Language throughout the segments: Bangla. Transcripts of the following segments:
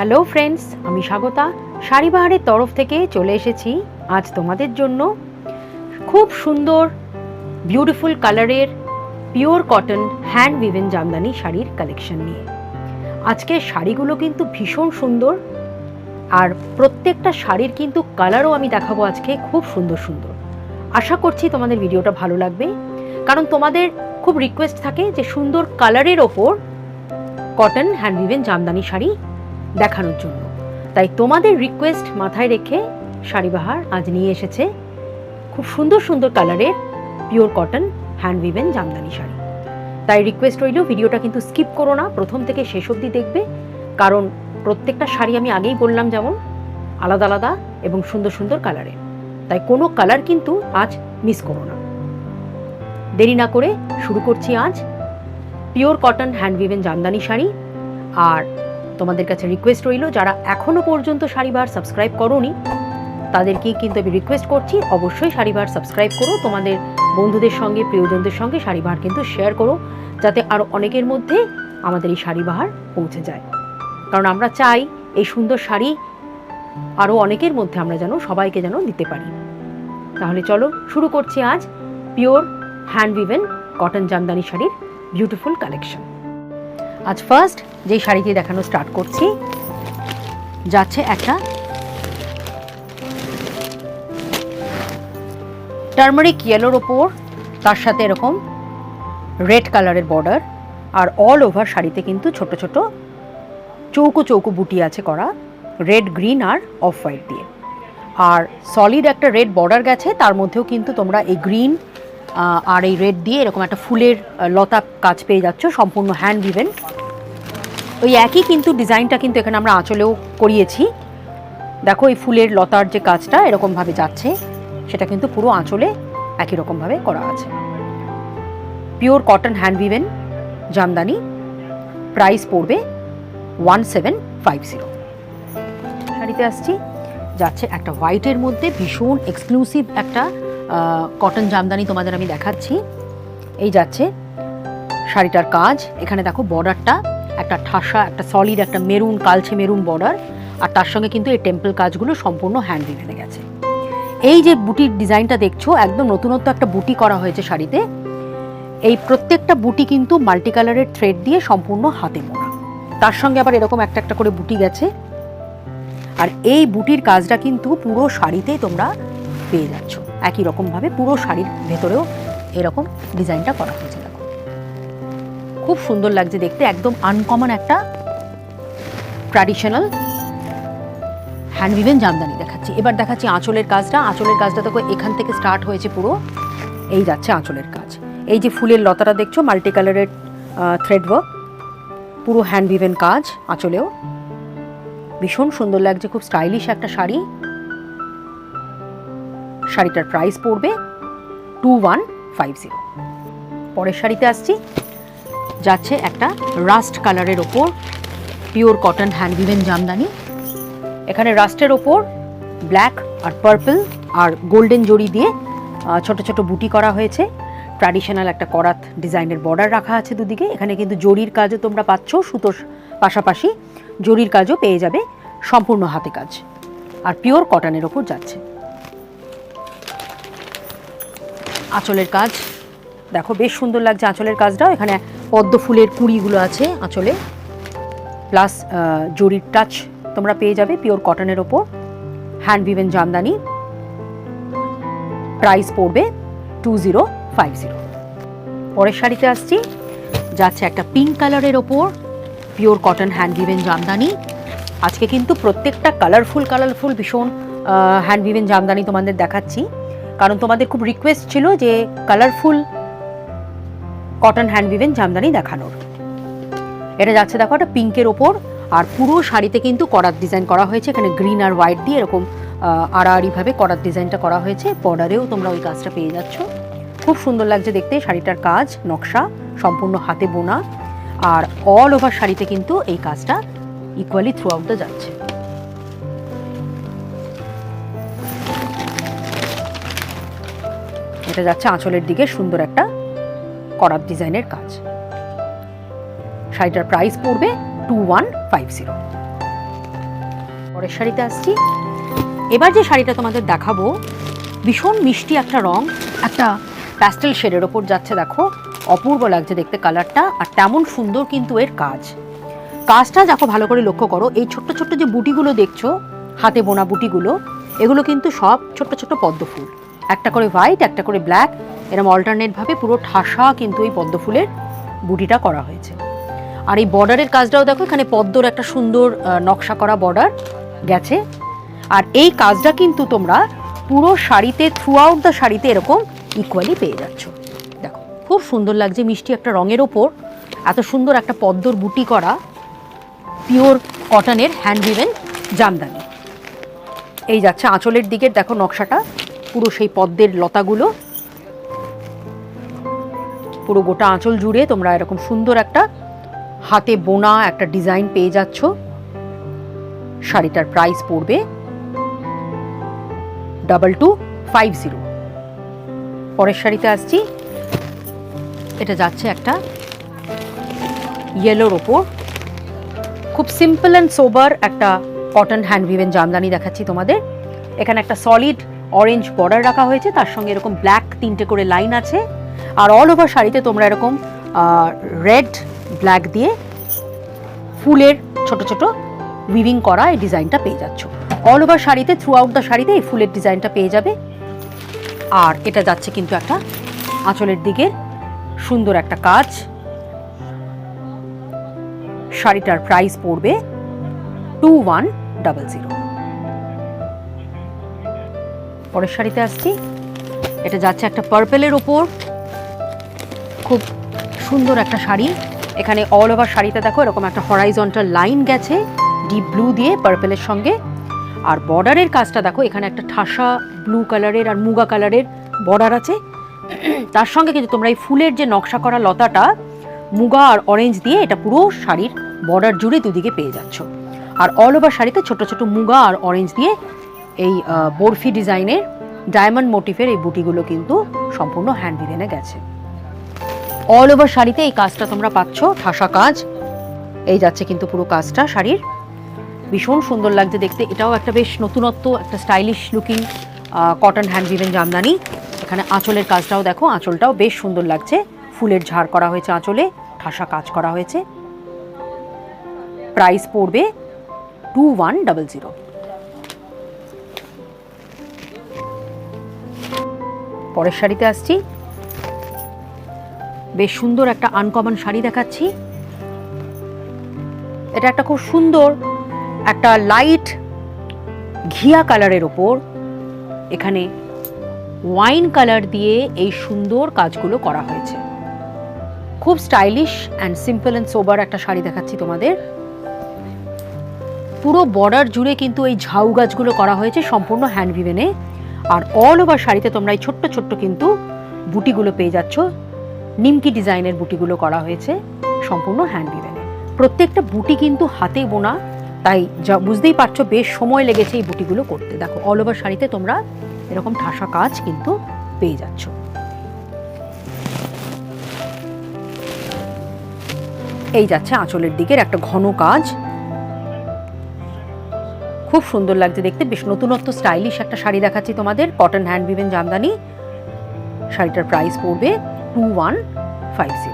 হ্যালো ফ্রেন্ডস, আমি স্বাগতা শাড়িবাহারের তরফ থেকে চলে এসেছি আজ তোমাদের জন্য খুব সুন্দর বিউটিফুল কালারের pure cotton hand woven Jamdani শাড়ির কালেকশন নিয়ে। আজকের শাড়িগুলো কিন্তু ভীষণ সুন্দর, আর প্রত্যেকটা শাড়ির কিন্তু কালারও আমি দেখাবো আজকে খুব সুন্দর সুন্দর। আশা করছি তোমাদের ভিডিওটা ভালো লাগবে, কারণ তোমাদের খুব রিকোয়েস্ট থাকে যে সুন্দর কালারের ওপর cotton hand woven Jamdani sari দেখানোর জন্য। তাই তোমাদের রিকোয়েস্ট মাথায় রেখে শাড়িবাহার আজ নিয়ে এসেছে খুব সুন্দর সুন্দর কালারের pure cotton hand woven Jamdani sari. তাই রিকোয়েস্ট রইল, ভিডিওটা কিন্তু স্কিপ করো না, প্রথম থেকে শেষ অবধি দেখবে, কারণ প্রত্যেকটা শাড়ি আমি আগেই বললাম যেমন আলাদা আলাদা এবং সুন্দর সুন্দর কালারের, তাই কোনো কালার কিন্তু আজ মিস করো না। দেরি না করে শুরু করছি আজ pure cotton hand woven Jamdani sari. আর তোমাদের কাছে রিকোয়েস্ট রইল, যারা এখনও পর্যন্ত শাড়িবাহার সাবস্ক্রাইব করোনি তাদেরকে কিন্তু আমি রিকোয়েস্ট করছি অবশ্যই শাড়িবাহার সাবস্ক্রাইব করো, তোমাদের বন্ধুদের সঙ্গে প্রিয়জনদের সঙ্গে শাড়িবাহার কিন্তু শেয়ার করো, যাতে আরও অনেকের মধ্যে আমাদের এই শাড়িবাহার পৌঁছে যায়। কারণ আমরা চাই এই সুন্দর শাড়ি আরও অনেকের মধ্যে আমরা যেন সবাইকে যেন দিতে পারি। তাহলে চলো শুরু করছি আজ পিওর হ্যান্ড উইভেন কটন জামদানি শাড়ির বিউটিফুল কালেকশন। আজ ফার্স্ট যেই শাড়িটি দেখানো স্টার্ট করছি যাচ্ছে একটা টার্মারিক ইয়েলোর ওপর, তার সাথে এরকম রেড কালারের বর্ডার, আর অল ওভার শাড়িতে কিন্তু ছোট ছোট চৌকো চৌকো বুটি আছে করা রেড, গ্রিন আর অফ হোয়াইট দিয়ে, আর সলিড একটা রেড বর্ডার গেছে, তার মধ্যেও কিন্তু তোমরা এই গ্রিন আর এই রেড দিয়ে এরকম একটা ফুলের লতা কাজ পেয়ে যাচ্ছ, সম্পূর্ণ হ্যান্ড উইভেন। ওই একই কিন্তু ডিজাইনটা কিন্তু এখানে আমরা আঁচলেও করিয়েছি। দেখো এই ফুলের লতার যে কাজটা এরকমভাবে যাচ্ছে, সেটা কিন্তু পুরো আঁচলে একই রকমভাবে করা আছে। Pure cotton hand woven Jamdani, price পড়বে 1750। শাড়িতে আসছি যাচ্ছে একটা হোয়াইটের মধ্যে ভীষণ এক্সক্লুসিভ একটা কটন জামদানি তোমাদের আমি দেখাচ্ছি। এই যাচ্ছে শাড়িটার কাজ, এখানে দেখো বর্ডারটা একটা ঠাসা একটা সলিড একটা মেরুন, কালচে মেরুন বর্ডার, আর তার সঙ্গে কিন্তু এই টেম্পল কাজগুলো সম্পূর্ণ হ্যান্ড উইভেনে গেছে। এই যে বুটির ডিজাইনটা দেখছো, একদম নতুনত্ব একটা বুটি করা হয়েছে শাড়িতে। এই প্রত্যেকটা বুটি কিন্তু মাল্টি কালারের থ্রেড দিয়ে সম্পূর্ণ হাতে বোনা, তার সঙ্গে আবার এরকম একটা একটা করে বুটি গেছে, আর এই বুটির কাজটা কিন্তু পুরো শাড়িতেই তোমরা পেয়ে যাচ্ছ একই রকমভাবে। পুরো শাড়ির ভেতরেও এরকম ডিজাইনটা করা হয়েছে, দেখো খুব সুন্দর লাগছে দেখতে, একদম আনকমন একটা ট্র্যাডিশনাল হ্যান্ড উইভেন জামদানি দেখাচ্ছি। এবার দেখাচ্ছি আঁচলের কাজটা। আঁচলের কাজটা দেখো এখান থেকে স্টার্ট হয়েছে পুরো, এই যাচ্ছে আঁচলের কাজ। এই যে ফুলের লতাটা দেখছো মাল্টি কালারের থ্রেড ওয়ার্ক, পুরো হ্যান্ড উইভেন কাজ আঁচলেও, ভীষণ সুন্দর লাগছে, খুব স্টাইলিশ একটা শাড়ি। শাড়িটার প্রাইস পড়বে 2150। পরের শাড়িতে আসছি যাচ্ছে একটা রাস্ট কালারের ওপর pure cotton hand woven Jamdani. এখানে রাস্টের ওপর ব্ল্যাক আর পার্পল আর গোল্ডেন জড়ি দিয়ে ছোট ছোট বুটি করা হয়েছে, ট্র্যাডিশনাল একটা করাত ডিজাইনের বর্ডার রাখা আছে দুদিকে। এখানে কিন্তু জরির কাজও তোমরা পাচ্ছ, সুতোর পাশাপাশি জরির কাজও পেয়ে যাবে, সম্পূর্ণ হাতে কাজ, আর পিওর কটনের ওপর যাচ্ছে। আঁচলের কাজ দেখো বেশ সুন্দর লাগছে আঁচলের কাজটাও, এখানে পদ্ম ফুলের কুঁড়িগুলো আছে আঁচলে, প্লাস জরির টাচ তোমরা পেয়ে যাবে পিওর কটনের ওপর হ্যান্ড উইভেন জামদানি। প্রাইস পড়বে 2050। পরের শাড়িতে আসছি যাচ্ছে একটা পিঙ্ক কালারের ওপর pure cotton hand woven Jamdani. আজকে কিন্তু প্রত্যেকটা কালারফুল ভীষণ হ্যান্ড উইভেন জামদানি তোমাদের দেখাচ্ছি, কারণ তোমাদের খুব রিকোয়েস্ট ছিল যে colourful cotton hand woven Jamdani দেখানোর। এটা যাচ্ছে দেখো একটা পিঙ্কের ওপর, আর পুরো শাড়িতে কিন্তু করাত ডিজাইন করা হয়েছে, এখানে গ্রিন আর হোয়াইট দিয়ে এরকম আড়াআড়িভাবে করাত ডিজাইনটা করা হয়েছে, বর্ডারেও তোমরা ওই কাজটা পেয়ে যাচ্ছ। খুব সুন্দর লাগছে দেখতে, শাড়িটার কাজ নকশা সম্পূর্ণ হাতে বোনা, আর অল ওভার শাড়িতে কিন্তু এই কাজটা ইকুয়ালি থ্রু আউট যাচ্ছে। এটা যাচ্ছে আঁচলের দিকে সুন্দর একটা করাত ডিজাইনের কাজ। শাড়িটার প্রাইস পড়বে 2150। পরের শাড়িতে আসছি। এবার যে শাড়িটা তোমাদের দেখাবো ভীষণ মিষ্টি একটা রং, একটা প্যাস্টেল শেডের ওপর যাচ্ছে। দেখো অপূর্ব লাগছে দেখতে কালারটা, আর তেমন সুন্দর কিন্তু এর কাজটা দেখো ভালো করে লক্ষ্য করো। এই ছোট্ট ছোট্ট যে বুটিগুলো দেখছো, হাতে বোনা বুটিগুলো, এগুলো কিন্তু সব ছোট্ট ছোট্ট পদ্ম ফুল, একটা করে হোয়াইট একটা করে ব্ল্যাক, এরকম অল্টারনেট ভাবে পুরো ঠাসা কিন্তু এই পদ্ম ফুলের বুটিটা করা হয়েছে। আর এই বর্ডারের কাজটাও দেখো, এখানে পদ্মর একটা সুন্দর নকশা করা বর্ডার গেছে। আর এই কাজটা কিন্তু তোমরা পুরো শাড়িতে, থ্রু আউট দ্য শাড়িতে এরকম ইকুয়ালি পেয়ে যাচ্ছ। দেখো খুব সুন্দর লাগছে, মিষ্টি একটা রঙের ওপর এত সুন্দর একটা পদ্মর বুটি করা পিওর কটনের হ্যান্ড উইভেন জামদানি। এই যাচ্ছে আঁচলের দিকের দেখো নকশাটা, পুরো সেই পদ্মের লতাগুলো পুরো গোটা আঁচল জুড়ে তোমরা এরকম সুন্দর একটা হাতে বোনা একটা ডিজাইন পেয়ে যাচ্ছ। শাড়িটার প্রাইস পড়বে 2250। পরের শাড়িতে আসছি। এটা যাচ্ছে একটা ইয়েলোর ওপর, খুব সিম্পল অ্যান্ড সোবার একটা কটন হ্যান্ড উইভেন জামদানি দেখাচ্ছি তোমাদের। এখানে একটা সলিড অরেঞ্জ বর্ডার রাখা হয়েছে, তার সঙ্গে এরকম ব্ল্যাক 3টে করে লাইন আছে। আর অল ওভার শাড়িতে তোমরা এরকম রেড ব্ল্যাক দিয়ে ফুলের ছোট ছোট উইভিং করা এই ডিজাইনটা পেয়ে যাচ্ছ। অল ওভার শাড়িতে, থ্রু আউট দ্য শাড়িতে এই ফুলের ডিজাইনটা পেয়ে যাবে। আর এটা যাচ্ছে কিন্তু একটা আঁচলের দিকে সুন্দর একটা কাজ। শাড়িটার প্রাইস পড়বে 2100। পরের শাড়িতে আসছি। এটা যাচ্ছে একটা পার্পেলের ওপর, খুব সুন্দর একটা শাড়ি। এখানে অল ওভার শাড়িতে দেখো এরকম একটা হরাইজন্টাল লাইন গেছে ডিপ ব্লু দিয়ে পার্পেলের সঙ্গে। আর বর্ডারের কাজটা দেখো, এখানে একটা ঠাসা ব্লু কালারের আর মুগা কালারের বর্ডার আছে। তার সঙ্গে কিন্তু তোমরা এই ফুলের যে নকশা করা লতাটা মুগা আর অরেঞ্জ দিয়ে এটা পুরো শাড়ির বর্ডার জুড়ে দুদিকে পেয়ে যাচ্ছ। আর অল ওভার শাড়িতে ছোট ছোট মুগা আর অরেঞ্জ দিয়ে এই বরফি ডিজাইনের ডায়মন্ড মোটিফের এই বুটিগুলো কিন্তু সম্পূর্ণ হ্যান্ড উইভেনে গেছে। অল ওভার শাড়িতে এই কাজটা তোমরা পাচ্ছ, ঠাসা কাজ। এই যাচ্ছে কিন্তু পুরো কাজটা শাড়ির, ভীষণ সুন্দর লাগছে দেখতে। এটাও একটা বেশ নতুনত্ব, একটা stylish looking cotton hand woven Jamdani. এখানে আঁচলের কাজটাও দেখো, আঁচলটাও বেশ সুন্দর লাগছে, ফুলের ঝাড় করা হয়েছে আঁচলে, ঠাসা কাজ করা হয়েছে। প্রাইস পড়বে 2100। পরের শাড়িতে আসছি। বেশ সুন্দর একটা আনকমন শাড়ি দেখাচ্ছি। এটা একটা খুব সুন্দর একটা লাইট ঘিয়া কালারের ওপর এখানে ওয়াইন কালার দিয়ে এই সুন্দর কাজগুলো করা হয়েছে। খুব স্টাইলিশ অ্যান্ড সিম্পল অ্যান্ড সোবার একটা শাড়ি দেখাচ্ছি তোমাদের। পুরো বর্ডার জুড়ে কিন্তু এই ঝাউ গাছগুলো করা হয়েছে সম্পূর্ণ হ্যান্ড উইভেনে। আর অল ওভার শাড়িতে তোমরা এই ছোট্ট ছোট্ট কিন্তু বুটিগুলো পেয়ে যাচ্ছ, নিমকি ডিজাইনের বুটিগুলো করা হয়েছে সম্পূর্ণ হ্যান্ড উইভেনে। প্রত্যেকটা বুটি কিন্তু হাতে বোনা, তাই যা বুঝতেই পারছো বেশ সময় লেগেছে এই বুটিগুলো করতে। দেখো অল ওভার শাড়িতে তোমরা এরকম ঠাসা কাজ কিন্তু পেয়ে যাচ্ছ। এই যাচ্ছে আঁচলের দিকের একটা ঘন কাজ, খুব সুন্দর লাগছে দেখতে। বেশ নতুনত্ব স্টাইলিশ একটা শাড়ি দেখাচ্ছি তোমাদের, কটন হ্যান্ড উইভেন জামদানি। শাড়িটার প্রাইস পড়বে 2150।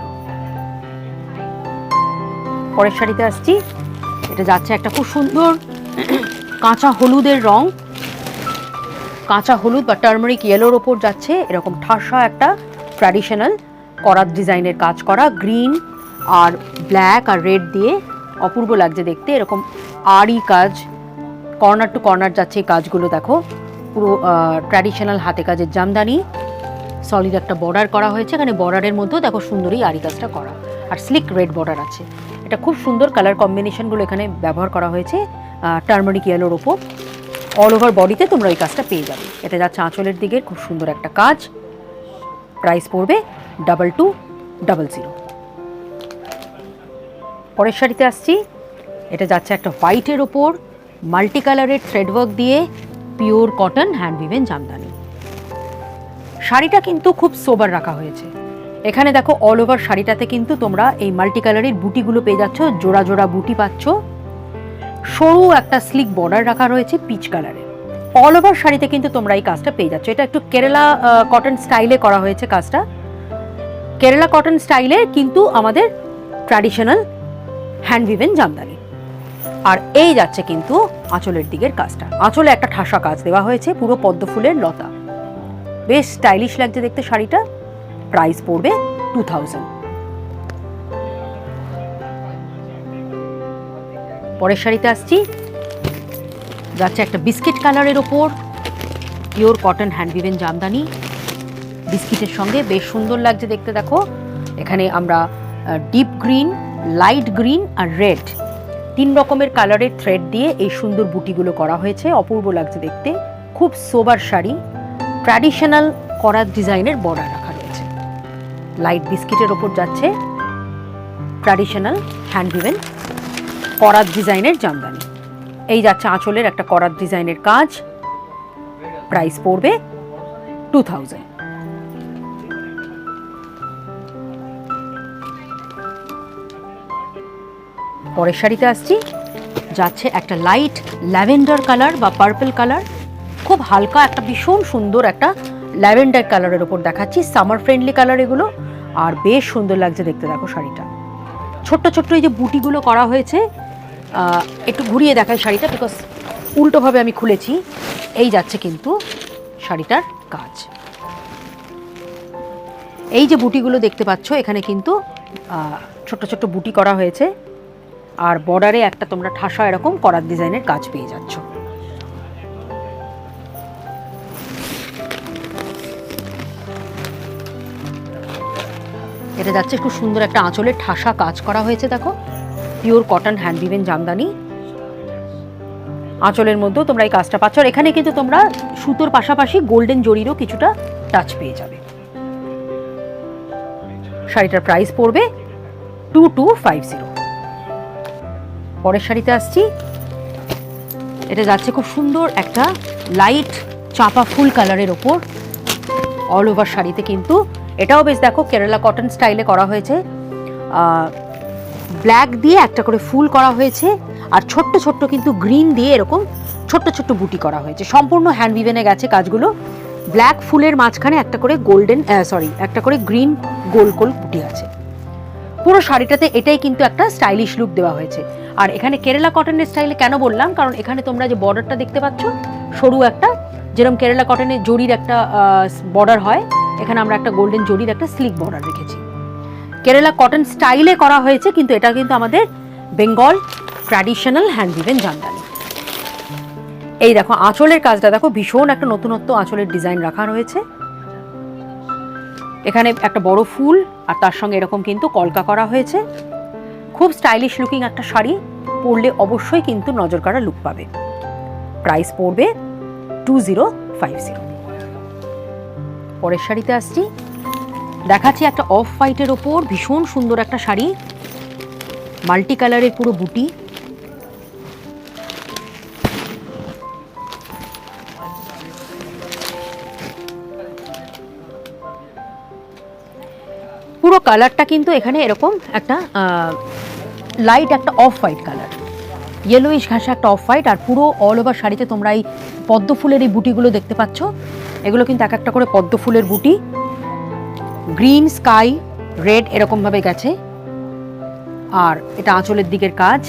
পরের শাড়িতে আসছি। এটা যাচ্ছে একটা খুব সুন্দর কাঁচা হলুদের রং, কাঁচা হলুদ বা টার্মারিক ইয়েলোর ওপর যাচ্ছে এরকম ঠাসা একটা ট্র্যাডিশনাল করাত ডিজাইনের কাজ করা, গ্রিন আর ব্ল্যাক আর রেড দিয়ে অপূর্ব লাগছে দেখতে। এরকম আড়ি কাজ, কর্নার টু কর্নার যাচ্ছে এই কাজগুলো দেখো, পুরো ট্র্যাডিশনাল হাতে কাজের জামদানি। সলিড একটা বর্ডার করা হয়েছে, এখানে বর্ডারের মধ্যেও দেখো সুন্দরই আড়ি কাজটা করা, আর স্লিক রেড বর্ডার আছে। এটা খুব সুন্দর কালার কম্বিনেশনগুলো এখানে ব্যবহার করা হয়েছে টার্মারিক ইয়েলোর ওপর। অল ওভার বডিতে তোমরা এই কাজটা পেয়ে যাবে। এটা যাচ্ছে আঁচলের দিকে, খুব সুন্দর একটা কাজ। প্রাইস পড়বে 2200। পরের শাড়িতে আসছি। এটা যাচ্ছে একটা হোয়াইটের ওপর মাল্টি কালারের থ্রেডওয়ার্ক দিয়ে pure cotton hand woven Jamdani. শাড়িটা কিন্তু খুব সোবার রাখা হয়েছে। এখানে দেখো অল ওভার শাড়িটাতে কিন্তু তোমরা এই মাল্টি কালারের বুটিগুলো পেয়ে যাচ্ছ, জোড়া জোড়া বুটি পাচ্ছ। সরু একটা স্লিক বর্ডার রাখা রয়েছে পিচ কালারের। অল ওভার শাড়িতে কিন্তু তোমরা এই কাজটা পেয়ে যাচ্ছ। এটা একটু কেরালা কটন স্টাইলে করা হয়েছে কাজটা, কেরালা কটন স্টাইলে, কিন্তু আমাদের ট্র্যাডিশনাল হ্যান্ড উইভেন জামদানি। আর এই যাচ্ছে কিন্তু আঁচলের দিকের কাজটা। আঁচলে একটা ঠাসা কাজ দেওয়া হয়েছে, পুরো পদ্ম ফুলের লতা, বেশ স্টাইলিশ লাগছে দেখতে শাড়িটা। প্রাইস পড়বে 2000। পরের শাড়িতে আসছি, যাচ্ছে একটা বিস্কিট কালারের ওপর pure cotton hand woven Jamdani. বিস্কিটের সঙ্গে বেশ সুন্দর লাগছে দেখতে। দেখো এখানে আমরা ডিপ গ্রিন, লাইট গ্রিন আর রেড 3 রকমের কালারের থ্রেড দিয়ে এই সুন্দর বুটিগুলো করা হয়েছে, অপূর্ব লাগছে দেখতে। খুব সোবার শাড়ি, ট্র্যাডিশনাল করার ডিজাইনের বর্ডার রাখা রয়েছে। লাইট বিস্কিটের ওপর যাচ্ছে ট্র্যাডিশনাল হ্যান্ড উইভেন করার ডিজাইনের জামদানি। এই যাচ্ছে আঁচলের একটা করার ডিজাইনের কাজ। প্রাইস পড়বে 2000। পরের শাড়িতে আসছি, যাচ্ছে একটা লাইট ল্যাভেন্ডার কালার বা পার্পল কালার, খুব হালকা একটা ভীষণ সুন্দর একটা ল্যাভেন্ডার কালারের ওপর দেখাচ্ছি। সামার ফ্রেন্ডলি কালার এগুলো, আর বেশ সুন্দর লাগছে দেখতে। দেখো শাড়িটা ছোট্ট ছোট্ট এই যে বুটিগুলো করা হয়েছে। একটু ঘুরিয়ে দেখাই শাড়িটা, বিকজ উল্টোভাবে আমি খুলেছি। এই যাচ্ছে কিন্তু শাড়িটার কাজ। এই যে বুটিগুলো দেখতে পাচ্ছ, এখানে কিন্তু ছোট্ট ছোট্ট বুটি করা হয়েছে, আর বর্ডারে একটা তোমরা ঠাসা এরকম করার ডিজাইনের কাজ পেয়ে যাচ্ছ। এটা যাচ্ছে খুব সুন্দর একটা আঁচলের ঠাসা কাজ করা হয়েছে। দেখো pure cotton hand woven Jamdani. আঁচলের মধ্যেও তোমরা এই কাজটা পাচ্ছ, আর এখানে কিন্তু তোমরা সুতোর পাশাপাশি গোল্ডেন জরিরও কিছুটা টাচ পেয়ে যাবে। শাড়িটার প্রাইস পড়বে 2250। পরের শাড়িতে আসছি, এটা যাচ্ছে খুব সুন্দর একটা লাইট চাপা ফুল কালারের ওপর অল ওভার শাড়িতে, কিন্তু এটাও বেশ দেখো কেরালা কটন স্টাইলে করা হয়েছে। ব্ল্যাক দিয়ে একটা করে ফুল করা হয়েছে, আর ছোট্ট ছোট্ট কিন্তু গ্রিন দিয়ে এরকম ছোট্ট ছোট্ট বুটি করা হয়েছে। সম্পূর্ণ হ্যান্ড উইভেনে গেছে কাজগুলো। ব্ল্যাক ফুলের মাঝখানে একটা করে একটা করে গ্রিন গোল গোল বুটি আছে। পুরো শাড়িটাতে এটাই কিন্তু একটা স্টাইলিশ লুক দেওয়া হয়েছে। আর এখানে কেরালা কটনের স্টাইলে কেন বললাম, কারণ এখানে তোমরা যে বর্ডারটা দেখতে পাচ্ছ সরু একটা, যেরকম কেরালা কটনের জরির একটা বর্ডার হয়, এখানে আমরা একটা গোল্ডেন জরির একটা স্লিক বর্ডার রেখেছি। কেরালা কটন স্টাইলে করা হয়েছে, কিন্তু এটা কিন্তু আমাদের Bengal traditional hand woven Jamdani. এই দেখো আঁচলের কাজটা দেখো, ভীষণ একটা নতুনত্ব আঁচলের ডিজাইন রাখা রয়েছে। এখানে একটা বড় ফুল, আর তার সঙ্গে এরকম কিন্তু কলকা করা হয়েছে। খুব স্টাইলিশ লুকিং একটা শাড়ি, পরলে অবশ্যই কিন্তু নজর কাড়া লুক পাবে। প্রাইস পড়বে 2050। পরের শাড়িতে আসছি, দেখাচ্ছি একটা অফ হোয়াইটের ওপর ভীষণ সুন্দর একটা শাড়ি, মাল্টি কালারের পুরো বুটি। পুরো কালারটা কিন্তু এখানে এরকম একটা লাইট একটা অফ হোয়াইট কালার, ইয়েলোইশ ঘাসা একটা অফ হোয়াইট, আর পুরো অল ওভার শাড়িতে তোমরা এই পদ্ম ফুলের এই বুটিগুলো দেখতে পাচ্ছ। এগুলো কিন্তু এক একটা করে পদ্ম ফুলের বুটি, গ্রিন, স্কাই, রেড এরকমভাবে গেছে। আর এটা আঁচলের দিকের কাজ,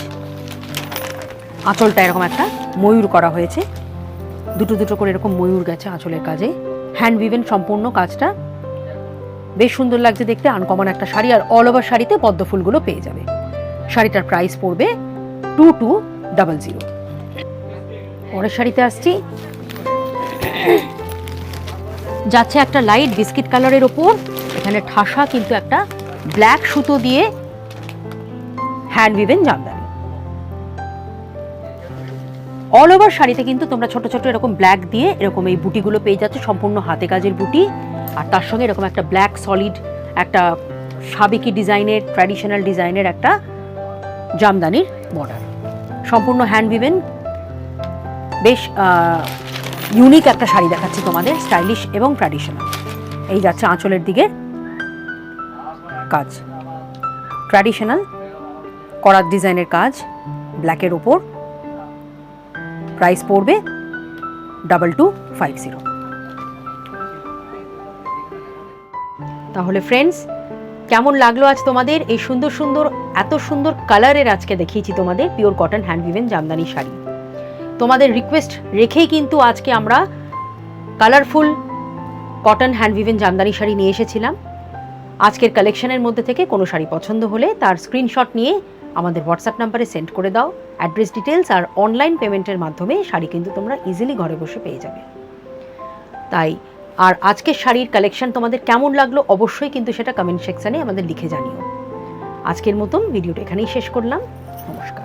আঁচলটা এরকম একটা ময়ূর করা হয়েছে, দুটো দুটো করে এরকম ময়ূর গেছে আঁচলের কাজে। হ্যান্ড উইভেন সম্পূর্ণ কাজটা, বেশ সুন্দর লাগছে দেখতে। আনকমন একটা শাড়ি, আর অল ওভার শাড়িতে পদ্ম ফুলগুলো পেয়ে যাবে। শাড়িটার প্রাইস পড়বে 2200। পরের শাড়িতে আসছি, যাচ্ছে একটা লাইট বিস্কিট কালারের ওপর, এখানে ঠাসা কিন্তু একটা ব্ল্যাক সুতো দিয়ে hand woven Jamdani. All over শাড়িতে কিন্তু তোমরা ছোট ছোট এরকম ব্ল্যাক দিয়ে এরকম এই বুটিগুলো পেয়ে যাচ্ছে, সম্পূর্ণ হাতে কাজের বুটি। আর তার সঙ্গে এরকম একটা ব্ল্যাক সলিড একটা সাবেকি ডিজাইনের, ট্র্যাডিশনাল ডিজাইনের একটা জামদানির বর্ডার, সম্পূর্ণ হ্যান্ড উইভেন। বেশ ইউনিক একটা শাড়ি দেখাচ্ছি তোমাদের, স্টাইলিশ এবং ট্র্যাডিশনাল। এই যাচ্ছে আঁচলের দিকে কাজ, ট্র্যাডিশনাল করার ডিজাইনের কাজ ব্ল্যাকের উপর, প্রাইস পড়বে 2250। তাহলে ফ্রেন্ডস, কেমন লাগলো আজ তোমাদের এই সুন্দর সুন্দর, এত সুন্দর কালারের আজকে দেখিয়েছি তোমাদের pure cotton hand woven Jamdani sari. তোমাদের রিকোয়েস্ট রেখেই কিন্তু আজকে আমরা colourful cotton hand woven Jamdani sari নিয়ে এসেছিলাম। আজকের কালেকশনের মধ্যে থেকে কোনো শাড়ি পছন্দ হলে তার স্ক্রিনশট নিয়ে আমাদের হোয়াটসঅ্যাপ নাম্বারে সেন্ড করে দাও। অ্যাড্রেস ডিটেলস আর অনলাইন পেমেন্টের মাধ্যমে শাড়ি কিন্তু তোমরা ইজিলি ঘরে বসে পেয়ে যাবে। তাই আর আজকের শাড়ির কালেকশন তোমাদের কেমন লাগলো অবশ্যই কিন্তু সেটা কমেন্ট সেকশানে আমাদের লিখে জানিও। আজকের মতন ভিডিওটা এখানেই শেষ করলাম। নমস্কার।